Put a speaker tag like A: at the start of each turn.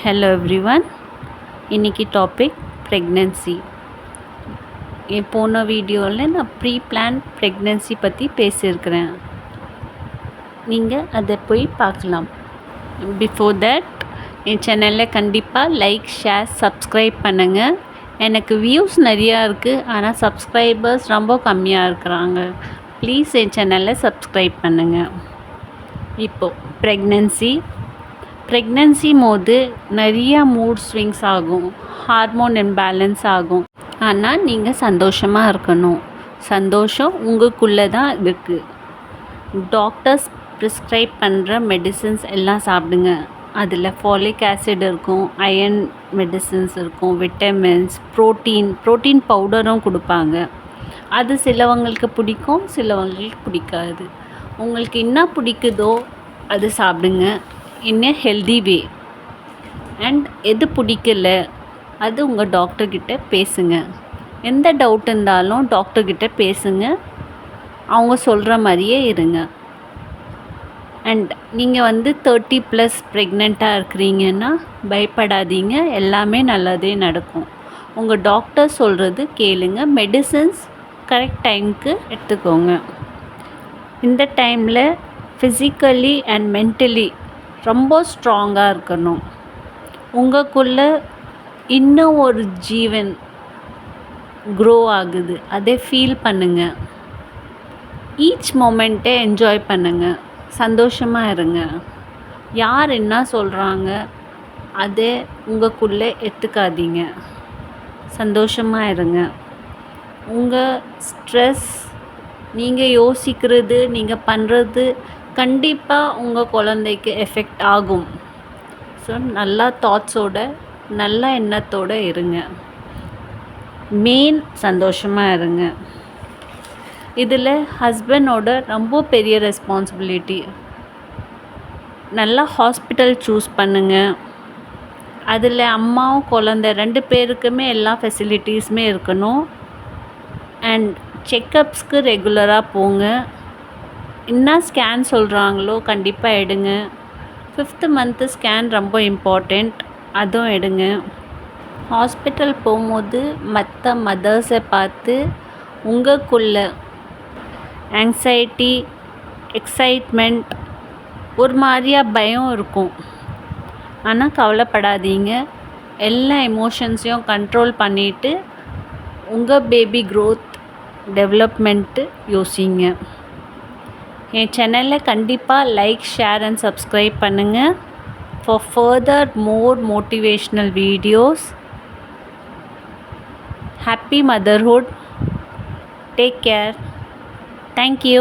A: Hello everyone. இன்றைக்கி topic pregnancy. போன வீடியோவில் நான் ப்ரீ பிளான் ப்ரெக்னென்சி பற்றி பேசியிருக்கிறேன். நீங்கள் அதை போய் பார்க்கலாம். பிஃபோர் தட் என் சேனலில் கண்டிப்பாக லைக், ஷேர், சப்ஸ்கிரைப் பண்ணுங்கள். எனக்கு வியூஸ் நிறையா இருக்குது, ஆனால் சப்ஸ்கிரைபர்ஸ் ரொம்ப கம்மியாக இருக்கிறாங்க. ப்ளீஸ் என் சேனலில் சப்ஸ்கிரைப் பண்ணுங்கள். இப்போது ப்ரெக்னென்சி போது நிறையா மூட் ஸ்விங்ஸ் ஆகும், ஹார்மோன் இம்பேலன்ஸ் ஆகும். ஆனால் நீங்கள் சந்தோஷமாக இருக்கணும். சந்தோஷம் உங்களுக்குள்ளே தான் இருக்குது. டாக்டர்ஸ் ப்ரிஸ்கிரைப் பண்ணுற மெடிசின்ஸ் எல்லாம் சாப்பிடுங்க. அதில் ஃபாலிக் ஆசிட் இருக்கும், அயர்ன் மெடிசின்ஸ் இருக்கும், விட்டமின்ஸ், ப்ரோட்டீன் பவுடரும் கொடுப்பாங்க. அது சிலவங்களுக்கு பிடிக்கும், சிலவங்களுக்கு பிடிக்காது. உங்களுக்கு என்ன பிடிக்குதோ அது சாப்பிடுங்க இன் எ ஹெல்தி வே. அண்ட் எது பிடிக்கல அது உங்கள் டாக்டர்கிட்ட பேசுங்க. எந்த டவுட் இருந்தாலும் டாக்டர்கிட்ட பேசுங்க. அவங்க சொல்கிற மாதிரியே இருங்க. அண்ட் நீங்கள் 30+ ப்ரெக்னெண்ட்டாக இருக்கிறீங்கன்னா பயப்படாதீங்க, எல்லாமே நல்லதே நடக்கும். உங்கள் டாக்டர் சொல்கிறது கேளுங்க. மெடிசன்ஸ் கரெக்ட் டைமுக்கு எடுத்துக்கோங்க. இந்த டைமில் ஃபிசிக்கலி அண்ட் மென்டலி ரொம்ப ஸ்ட்ராங்காக இருக்கணும். உங்களுக்குள்ளே இன்னும் ஒரு ஜீவன் க்ரோ ஆகுது, அதை ஃபீல் பண்ணுங்கள். ஈச் மொமெண்ட்டை என்ஜாய் பண்ணுங்கள். சந்தோஷமாக இருங்க. யார் என்ன சொல்கிறாங்க அதை உங்களுக்குள்ளே எடுத்துக்காதீங்க. சந்தோஷமாக இருங்க. உங்கள் ஸ்ட்ரெஸ், நீங்கள் யோசிக்கிறது, நீங்கள் பண்ணுறது கண்டிப்பாக உங்கள் குழந்தைக்கு எஃபெக்ட் ஆகும். ஸோ நல்ல தாட்ஸோட, நல்ல எண்ணத்தோடு இருங்க. மெயின் சந்தோஷமாக இருங்க. இதில் ஹஸ்பண்டோட ரொம்ப பெரிய ரெஸ்பான்சிபிலிட்டி. நல்லா ஹாஸ்பிட்டல் சூஸ் பண்ணுங்கள். அதில் அம்மாவும் குழந்தை 2 பேருக்குமே எல்லா ஃபெசிலிட்டிஸுமே இருக்கணும். அண்ட் செக்கப்ஸ்க்கு ரெகுலராக போங்க. என்ன ஸ்கேன் சொல்கிறாங்களோ கண்டிப்பாக எடுங்க. 5th மந்த்து ஸ்கேன் ரொம்ப இம்பார்ட்டண்ட், அதுவும் எடுங்க. ஹாஸ்பிட்டல் போகும்போது மற்ற மதர்ஸை பார்த்து உங்களுக்குள்ள ஆங்ஸைட்டி, எக்ஸைட்மெண்ட், ஒரு மாதிரியா பயம் இருக்கும். ஆனால் கவலைப்படாதீங்க. எல்லா எமோஷன்ஸையும் கண்ட்ரோல் பண்ணிவிட்டு உங்கள் பேபி க்ரோத், டெவலப்மெண்ட்டு யோசிங்க. என் சேனலில் கண்டிப்பாக லைக், ஷேர் அண்ட் சப்ஸ்கிரைப் பண்ணுங்கள். For further more motivational videos. Happy motherhood. Take care. Thank you.